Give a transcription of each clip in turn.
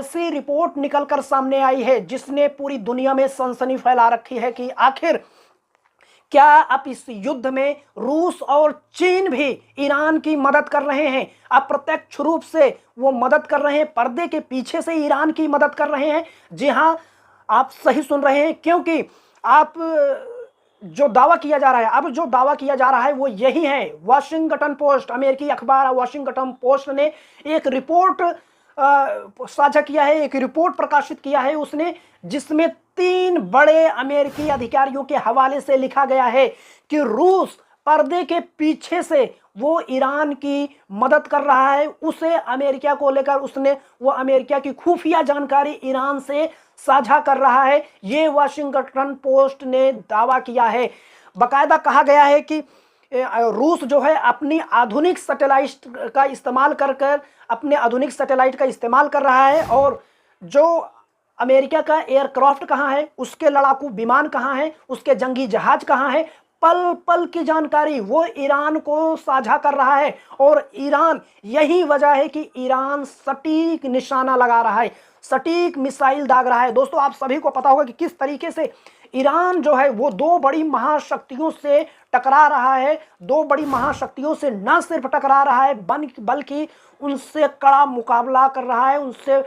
ऐसी रिपोर्ट निकलकर सामने आई है जिसने पूरी दुनिया में सनसनी फैला रखी है कि आखिर क्या अब इस युद्ध में रूस और चीन भी ईरान की मदद कर रहे हैं। अप्रत्यक्ष रूप से वो मदद कर रहे हैं, पर्दे के पीछे से ईरान की मदद कर रहे हैं। जी हां, आप सही सुन रहे हैं, क्योंकि आप जो दावा किया जा रहा है, अब जो दावा किया जा रहा है वो यही है। वॉशिंगटन पोस्ट, अमेरिकी अखबार वॉशिंगटन पोस्ट ने एक रिपोर्ट साझा किया है, एक रिपोर्ट प्रकाशित किया है उसने, जिसमें 3 बड़े अमेरिकी अधिकारियों के हवाले से लिखा गया है कि रूस पर्दे के पीछे से वो ईरान की मदद कर रहा है। उसे अमेरिका को लेकर उसने वो अमेरिका की खुफिया जानकारी ईरान से साझा कर रहा है। ये वॉशिंगटन पोस्ट ने दावा किया है। बाकायदा कहा गया है कि रूस जो है अपनी आधुनिक सैटेलाइट का इस्तेमाल कर रहा है, और जो अमेरिका का एयरक्राफ्ट कहाँ है, उसके लड़ाकू विमान कहाँ है, उसके जंगी जहाज कहाँ है, पल पल की जानकारी वो ईरान को साझा कर रहा है। और ईरान, यही वजह है कि ईरान सटीक निशाना लगा रहा है, सटीक मिसाइल दाग रहा है। दोस्तों, आप सभी को पता होगा कि किस तरीके से ईरान जो है वो 2 बड़ी महाशक्तियों से टकरा रहा है। 2 बड़ी महाशक्तियों से न सिर्फ टकरा रहा है बल्कि उनसे कड़ा मुकाबला कर रहा है, उनसे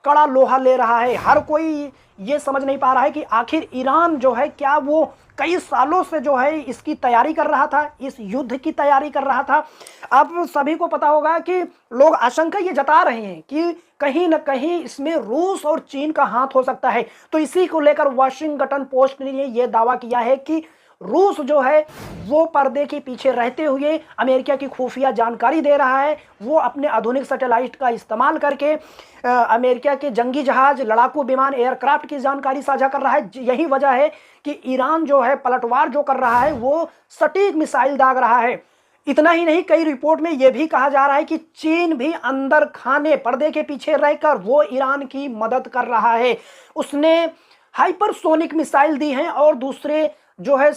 कड़ा लोहा ले रहा है। हर कोई ये समझ नहीं पा रहा है कि आखिर ईरान जो है, क्या वो कई सालों से जो है इसकी तैयारी कर रहा था, इस युद्ध की तैयारी कर रहा था। अब सभी को पता होगा कि लोग आशंका ये जता रहे हैं कि कहीं न कहीं इसमें रूस और चीन का हाथ हो सकता है। तो इसी को लेकर वॉशिंगटन पोस्ट ने यह दावा किया है कि रूस जो है वो पर्दे के पीछे रहते हुए अमेरिका की खुफिया जानकारी दे रहा है। वो अपने आधुनिक सैटेलाइट का इस्तेमाल करके अमेरिका के जंगी जहाज, लड़ाकू विमान, एयरक्राफ्ट की जानकारी साझा कर रहा है। यही वजह है कि ईरान जो है पलटवार जो कर रहा है वो सटीक मिसाइल दाग रहा है। इतना ही नहीं, कई रिपोर्ट में यह भी कहा जा रहा है कि चीन भी अंदर खाने, पर्दे के पीछे रहकर वो ईरान की मदद कर रहा है। उसने हाइपरसोनिक मिसाइल दी हैं और दूसरे जो है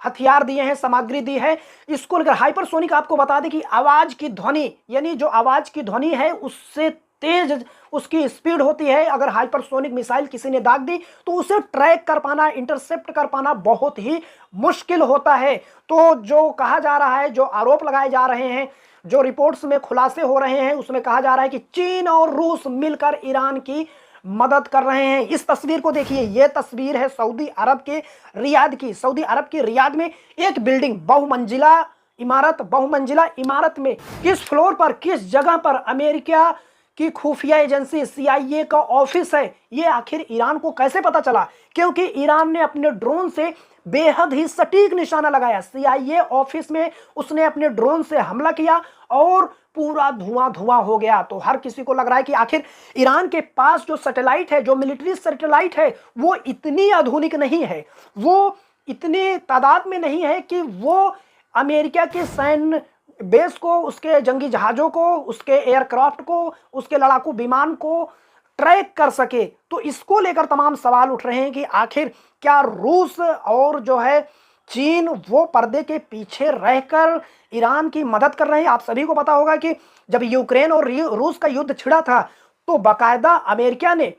हथियार दिए हैं, सामग्री दी है। इसको लेकर हाइपरसोनिक, आपको बता दें कि आवाज की ध्वनि, यानी जो आवाज की ध्वनि है उससे तेज उसकी स्पीड होती है। अगर हाइपरसोनिक मिसाइल किसी ने दाग दी तो उसे ट्रैक कर पाना, इंटरसेप्ट कर पाना बहुत ही मुश्किल होता है। तो जो कहा जा रहा है, जो आरोप लगाए जा रहे हैं, जो रिपोर्ट्स में खुलासे हो रहे हैं, उसमें कहा जा रहा है कि चीन और रूस मिलकर ईरान की मदद कर रहे हैं। इस तस्वीर को देखिए, यह तस्वीर है सऊदी अरब के रियाद की। सऊदी अरब के रियाद में एक बिल्डिंग, बहुमंजिला इमारत में किस फ्लोर पर, किस जगह पर अमेरिका की खुफिया एजेंसी CIA का ऑफिस है, ये आखिर ईरान को कैसे पता चला? क्योंकि ईरान ने अपने ड्रोन से बेहद ही सटीक निशाना लगाया। CIA ऑफिस में उसने अपने ड्रोन से हमला किया और पूरा धुआं धुआं हो गया। तो हर किसी को लग रहा है कि आखिर ईरान के पास जो सैटेलाइट है, जो मिलिट्री सैटेलाइट है, वो इतनी आधुनिक नहीं है, वो इतनी तादाद में नहीं है कि वो अमेरिका के सैन्य बेस को, उसके जंगी जहाजों को, उसके एयरक्राफ्ट को, उसके लड़ाकू विमान को ट्रैक कर सके। तो इसको लेकर तमाम सवाल उठ रहे हैं कि आखिर क्या रूस और जो है चीन वो पर्दे के पीछे रहकर ईरान की मदद कर रहे हैं। आप सभी को पता होगा कि जब यूक्रेन और रूस का युद्ध छिड़ा था तो बाकायदा अमेरिका ने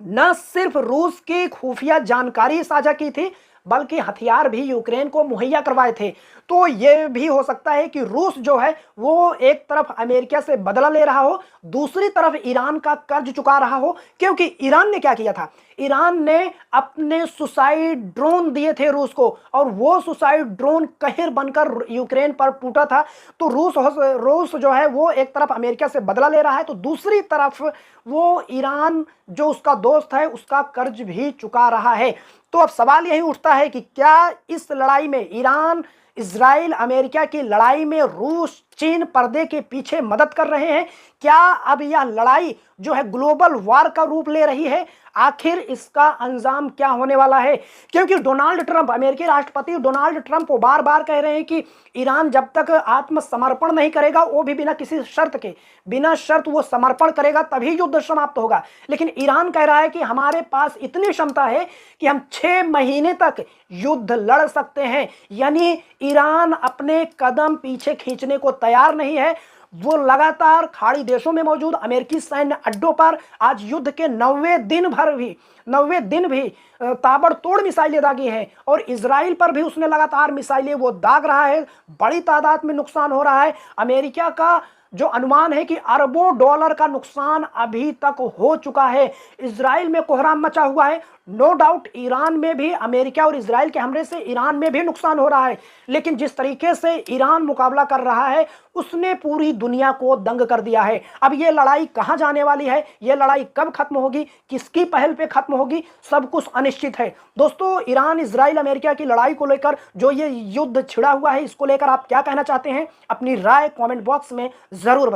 न सिर्फ रूस की खुफिया जानकारी साझा की थी बल्कि हथियार भी यूक्रेन को मुहैया करवाए थे। तो यह भी हो सकता है कि रूस जो है वो एक तरफ अमेरिका से बदला ले रहा हो, दूसरी तरफ ईरान का कर्ज चुका रहा हो। क्योंकि ईरान ने क्या किया था, ईरान ने अपने सुसाइड ड्रोन दिए थे रूस को, और वो सुसाइड ड्रोन कहर बनकर यूक्रेन पर टूटा था। तो रूस जो है वो एक तरफ अमेरिका से बदला ले रहा है, तो दूसरी तरफ वो ईरान जो उसका दोस्त है उसका कर्ज भी चुका रहा है। तो अब सवाल यही उठता है कि क्या इस लड़ाई में, ईरान इजराइल अमेरिका की लड़ाई में रूस चीन पर्दे के पीछे मदद कर रहे हैं? क्या अब यह लड़ाई जो है ग्लोबल वार का रूप ले रही है? आखिर इसका अंजाम क्या होने वाला है? क्योंकि डोनाल्ड ट्रंप, अमेरिकी राष्ट्रपति डोनाल्ड ट्रंप वो बार बार कह रहे हैं कि ईरान जब तक आत्मसमर्पण नहीं करेगा, वो भी बिना किसी शर्त के, बिना शर्त वो समर्पण करेगा तभी युद्ध समाप्त होगा। लेकिन ईरान कह रहा है कि हमारे पास इतनी क्षमता है कि हम 6 महीने तक युद्ध लड़ सकते हैं। यानी ईरान अपने कदम पीछे खींचने को तैयार नहीं है। वो लगातार खाड़ी देशों में मौजूद अमेरिकी सैन्य अड्डों पर आज युद्ध के 90 दिन भी ताबड़तोड़ मिसाइलें दागी हैं, और इजराइल पर भी उसने लगातार मिसाइलें वो दाग रहा है। बड़ी तादाद में नुकसान हो रहा है। अमेरिका का जो अनुमान है कि अरबों डॉलर का नुकसान अभी तक हो चुका है। इजराइल में कोहराम मचा हुआ है। नो डाउट ईरान में भी अमेरिका और इजराइल के हमले से ईरान में भी नुकसान हो रहा है, लेकिन जिस तरीके से ईरान मुकाबला कर रहा है उसने पूरी दुनिया को दंग कर दिया है। अब ये लड़ाई कहां जाने वाली है, ये लड़ाई कब खत्म होगी, किसकी पहल पे खत्म होगी, सब कुछ अनिश्चित है। दोस्तों, ईरान इजराइल अमेरिका की लड़ाई को लेकर जो ये युद्ध छिड़ा हुआ है, इसको लेकर आप क्या कहना चाहते हैं? अपनी राय कमेंट बॉक्स में जरूर बताएं।